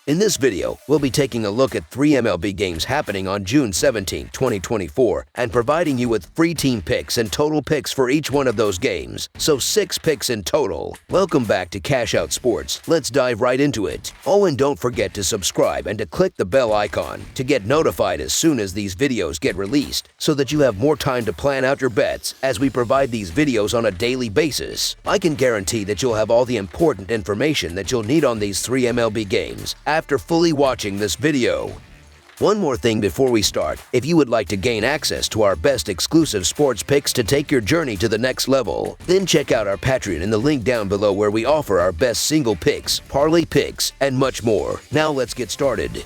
In this video, we'll be taking a look at 3 MLB games happening on June 17, 2024, and providing you with free team picks and total picks for each one of those games, so 6 picks in total. Welcome back to Cash Out Sports. Let's dive right into it. Oh, and don't forget to subscribe and to click the bell icon to get notified as soon as these videos get released, so that you have more time to plan out your bets as we provide these videos on a daily basis. I can guarantee that you'll have all the important information that you'll need on these 3 MLB games after fully watching this video. One more thing before we start, if you would like to gain access to our best exclusive sports picks to take your journey to the next level, then check out our Patreon in the link down below where we offer our best single picks, parlay picks, and much more. Now let's get started.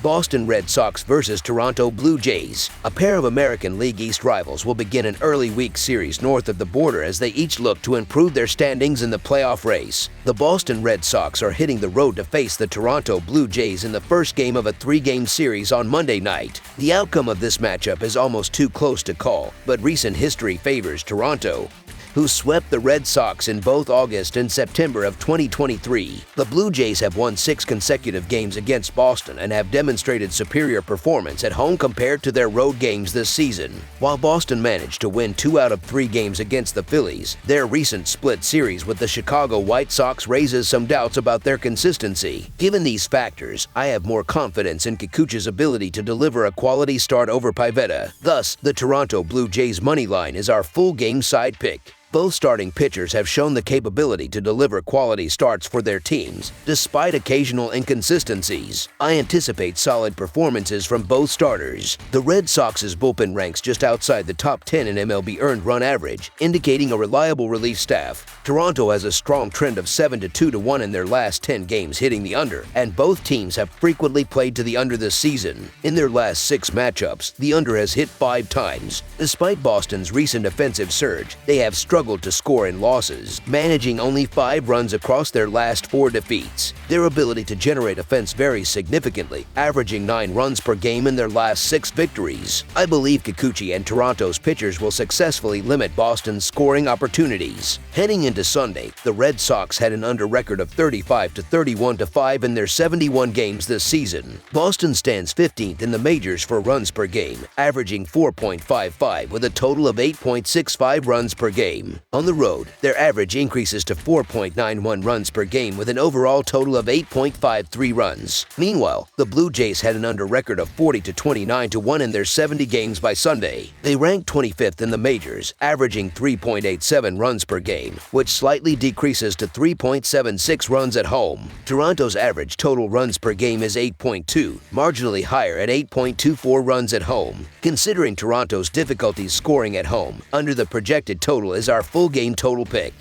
Boston Red Sox versus Toronto Blue Jays. A pair of American League East rivals will begin an early week series north of the border as they each look to improve their standings in the playoff race. The Boston Red Sox are hitting the road to face the Toronto Blue Jays in the first game of a 3-game series on Monday night. The outcome of this matchup is almost too close to call, but recent history favors Toronto, who swept the Red Sox in both August and September of 2023. The Blue Jays have won 6 consecutive games against Boston and have demonstrated superior performance at home compared to their road games this season. While Boston managed to win 2 out of 3 games against the Phillies, their recent split series with the Chicago White Sox raises some doubts about their consistency. Given these factors, I have more confidence in Kikuchi's ability to deliver a quality start over Pivetta. Thus, the Toronto Blue Jays money line is our full game side pick. Both starting pitchers have shown the capability to deliver quality starts for their teams, despite occasional inconsistencies. I anticipate solid performances from both starters. The Red Sox's bullpen ranks just outside the top 10 in MLB earned run average, indicating a reliable relief staff. Toronto has a strong trend of 7-2-1 in their last 10 games hitting the under, and both teams have frequently played to the under this season. In their last 6 matchups, the under has hit 5 times. Despite Boston's recent offensive surge, they have struggled to score in losses, managing only 5 runs across their last 4 defeats. Their ability to generate offense varies significantly, averaging 9 runs per game in their last 6 victories. I believe Kikuchi and Toronto's pitchers will successfully limit Boston's scoring opportunities. Heading into Sunday, the Red Sox had an under record of 35-31-5 in their 71 games this season. Boston stands 15th in the majors for runs per game, averaging 4.55 with a total of 8.65 runs per game. On the road, their average increases to 4.91 runs per game with an overall total of 8.53 runs. Meanwhile, the Blue Jays had an under record of 40-29-1 in their 70 games by Sunday. They ranked 25th in the majors, averaging 3.87 runs per game, which slightly decreases to 3.76 runs at home. Toronto's average total runs per game is 8.2, marginally higher at 8.24 runs at home. Considering Toronto's difficulties scoring at home, under the projected total is our full game total pick.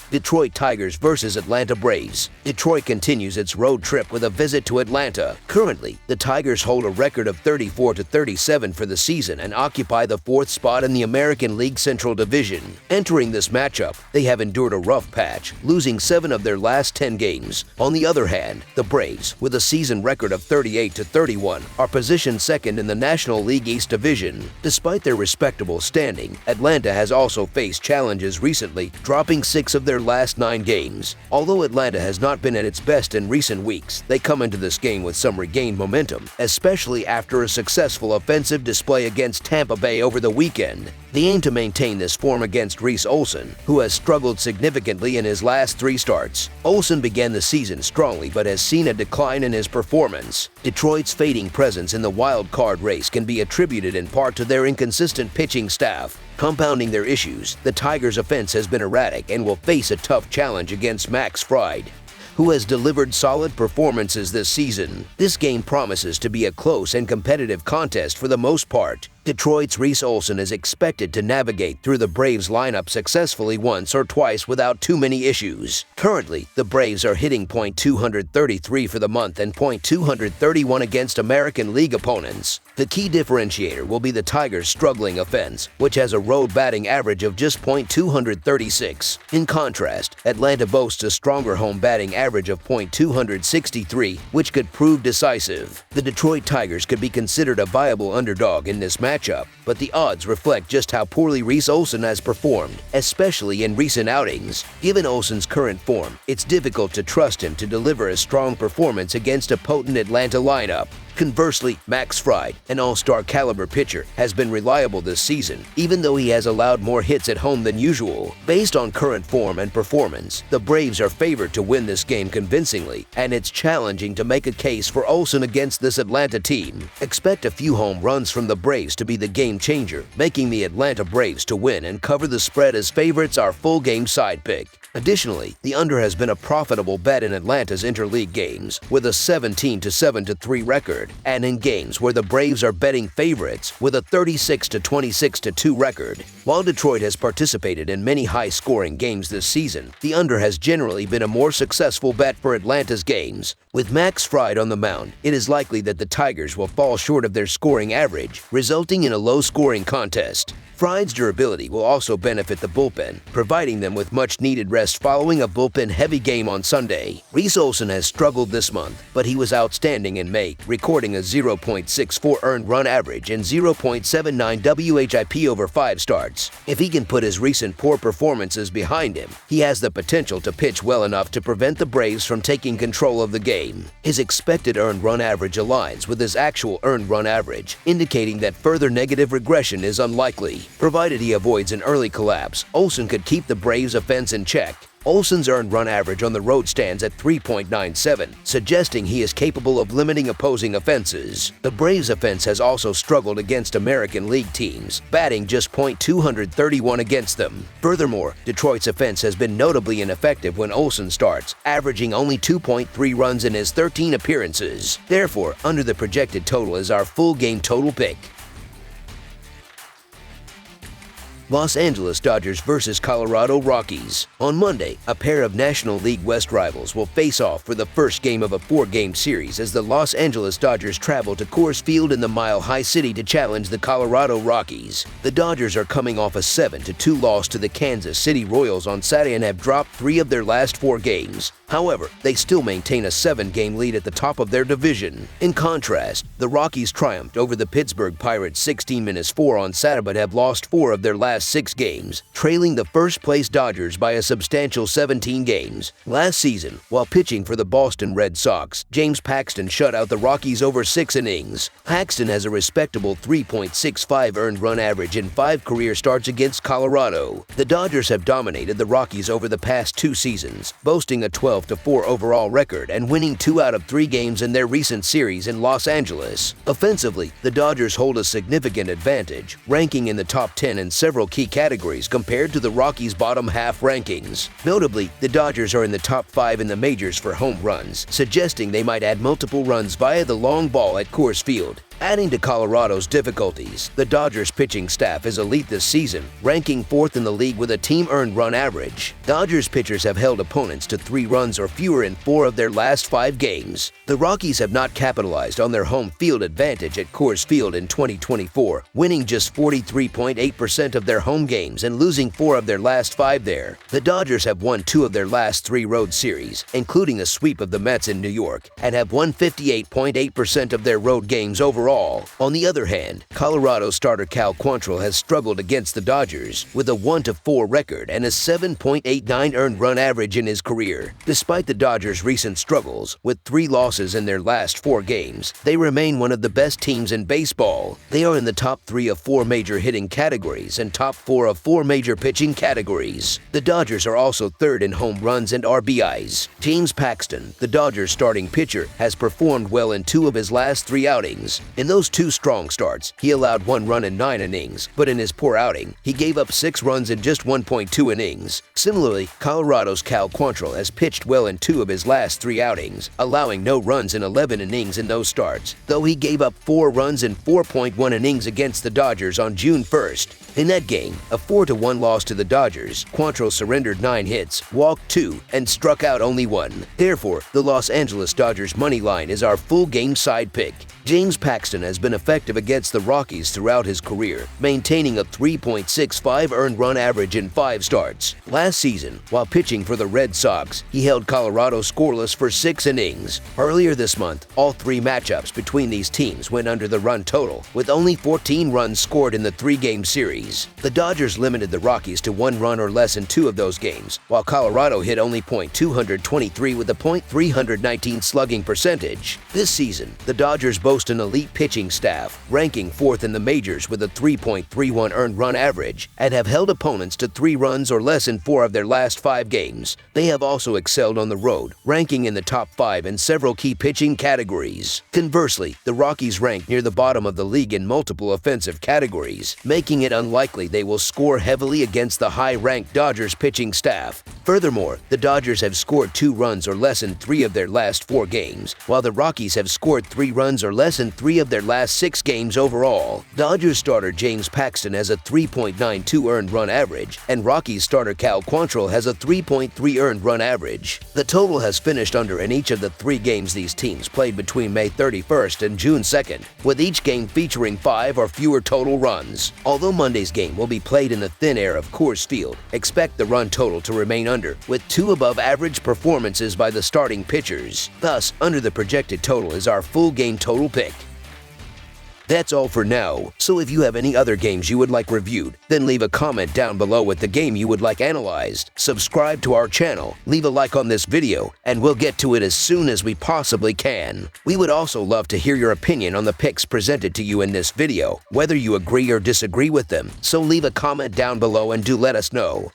Detroit Tigers versus Atlanta Braves. Detroit continues its road trip with a visit to Atlanta. Currently, the Tigers hold a record of 34-37 for the season and occupy the 4th spot in the American League Central Division. Entering this matchup, they have endured a rough patch, losing 7 of their last 10 games. On the other hand, the Braves, with a season record of 38-31, are positioned second in the National League East Division. Despite their respectable standing, Atlanta has also faced challenges recently, dropping 6 of their last 9 games. Although Atlanta has not been at its best in recent weeks, they come into this game with some regained momentum, especially after a successful offensive display against Tampa Bay over the weekend. They aim to maintain this form against Reese Olson, who has struggled significantly in his last 3 starts. Olson began the season strongly but has seen a decline in his performance. Detroit's fading presence in the wild card race can be attributed in part to their inconsistent pitching staff. Compounding their issues, the Tigers' offense has been erratic and will face a tough challenge against Max Fried, who has delivered solid performances this season. This game promises to be a close and competitive contest for the most part. Detroit's Reese Olson is expected to navigate through the Braves lineup successfully once or twice without too many issues. Currently, the Braves are hitting .233 for the month and .231 against American League opponents. The key differentiator will be the Tigers' struggling offense, which has a road batting average of just .236. In contrast, Atlanta boasts a stronger home batting average of .263, which could prove decisive. The Detroit Tigers could be considered a viable underdog in this matchup, matchup, but the odds reflect just how poorly Reese Olson has performed, especially in recent outings. Given Olson's current form, it's difficult to trust him to deliver a strong performance against a potent Atlanta lineup. Conversely, Max Fried, an all-star caliber pitcher, has been reliable this season, even though he has allowed more hits at home than usual. Based on current form and performance, the Braves are favored to win this game convincingly, and it's challenging to make a case for Olson against this Atlanta team. Expect a few home runs from the Braves to be the game changer, making the Atlanta Braves to win and cover the spread as favorites our full game side pick. Additionally, the under has been a profitable bet in Atlanta's interleague games, with a 17-7-3 record, and in games where the Braves are betting favorites with a 36-26-2 record. While Detroit has participated in many high-scoring games this season, the under has generally been a more successful bet for Atlanta's games. With Max Fried on the mound, it is likely that the Tigers will fall short of their scoring average, resulting in a low-scoring contest. Fried's durability will also benefit the bullpen, providing them with much-needed rest following a bullpen-heavy game on Sunday. Reese Olson has struggled this month, but he was outstanding in May, recording a 0.64 earned run average and 0.79 WHIP over 5 starts. If he can put his recent poor performances behind him, he has the potential to pitch well enough to prevent the Braves from taking control of the game. His expected earned run average aligns with his actual earned run average, indicating that further negative regression is unlikely. Provided he avoids an early collapse, Olson could keep the Braves' offense in check. Olson's earned run average on the road stands at 3.97, suggesting he is capable of limiting opposing offenses. The Braves' offense has also struggled against American League teams, batting just .231 against them. Furthermore, Detroit's offense has been notably ineffective when Olson starts, averaging only 2.3 runs in his 13 appearances. Therefore, under the projected total is our full game total pick. Los Angeles Dodgers vs. Colorado Rockies. On Monday, a pair of National League West rivals will face off for the first game of a 4-game series as the Los Angeles Dodgers travel to Coors Field in the Mile High City to challenge the Colorado Rockies. The Dodgers are coming off a 7-2 loss to the Kansas City Royals on Saturday and have dropped 3 of their last 4 games. However, they still maintain a 7-game lead at the top of their division. In contrast, the Rockies triumphed over the Pittsburgh Pirates 16-4 on Saturday but have lost 4 of their last 6 games, trailing the first-place Dodgers by a substantial 17 games. Last season, while pitching for the Boston Red Sox, James Paxton shut out the Rockies over 6 innings. Paxton has a respectable 3.65 earned run average in 5 career starts against Colorado. The Dodgers have dominated the Rockies over the past 2 seasons, boasting a 12-4 overall record and winning 2 out of 3 games in their recent series in Los Angeles. Offensively, the Dodgers hold a significant advantage, ranking in the top 10 in several key categories compared to the Rockies' bottom half rankings. Notably, the Dodgers are in the top 5 in the majors for home runs, suggesting they might add multiple runs via the long ball at Coors Field. Adding to Colorado's difficulties, the Dodgers' pitching staff is elite this season, ranking 4th in the league with a team earned run average. Dodgers pitchers have held opponents to 3 runs or fewer in 4 of their last 5 games. The Rockies have not capitalized on their home field advantage at Coors Field in 2024, winning just 43.8% of their home games and losing 4 of their last 5 there. The Dodgers have won 2 of their last 3 road series, including a sweep of the Mets in New York, and have won 58.8% of their road games overall. On the other hand, Colorado starter Cal Quantrill has struggled against the Dodgers with a 1-4 record and a 7.89 earned run average in his career. Despite the Dodgers' recent struggles, with 3 losses in their last 4 games, they remain one of the best teams in baseball. They are in the top 3 of 4 major hitting categories and top 4 of 4 major pitching categories. The Dodgers are also 3rd in home runs and RBIs. James Paxton, the Dodgers' starting pitcher, has performed well in 2 of his last 3 outings. In those 2 strong starts, he allowed 1 run in 9 innings, but in his poor outing, he gave up 6 runs in just 1.2 innings. Similarly, Colorado's Cal Quantrill has pitched well in 2 of his last 3 outings, allowing no runs in 11 innings in those starts, though he gave up 4 runs in 4.1 innings against the Dodgers on June 1st. In that game, a 4-1 loss to the Dodgers, Quantrill surrendered 9 hits, walked 2, and struck out only 1. Therefore, the Los Angeles Dodgers money line is our full game side pick. James Paxton Paxton has been effective against the Rockies throughout his career, maintaining a 3.65 earned run average in 5 starts. Last season, while pitching for the Red Sox, he held Colorado scoreless for 6 innings. Earlier this month, all 3 matchups between these teams went under the run total, with only 14 runs scored in the 3-game series. The Dodgers limited the Rockies to 1 run or less in 2 of those games, while Colorado hit only .223 with a .319 slugging percentage. This season, the Dodgers boast an elite pitching staff, ranking 4th in the majors with a 3.31 earned run average, and have held opponents to 3 runs or less in 4 of their last 5 games. They have also excelled on the road, ranking in the top 5 in several key pitching categories. Conversely, the Rockies rank near the bottom of the league in multiple offensive categories, making it unlikely they will score heavily against the high-ranked Dodgers pitching staff. Furthermore, the Dodgers have scored 2 runs or less in 3 of their last 4 games, while the Rockies have scored 3 runs or less in 3 of their last 6 games overall. Dodgers starter James Paxton has a 3.92 earned run average, and Rockies starter Cal Quantrill has a 3.3 earned run average. The total has finished under in each of the 3 games these teams played between May 31st and June 2nd, with each game featuring 5 or fewer total runs. Although Monday's game will be played in the thin air of Coors Field, expect the run total to remain under, with 2 above-average performances by the starting pitchers. Thus, under the projected total is our full game total pick. That's all for now, so if you have any other games you would like reviewed, then leave a comment down below with the game you would like analyzed. Subscribe to our channel, leave a like on this video, and we'll get to it as soon as we possibly can. We would also love to hear your opinion on the picks presented to you in this video, whether you agree or disagree with them, so leave a comment down below and do let us know.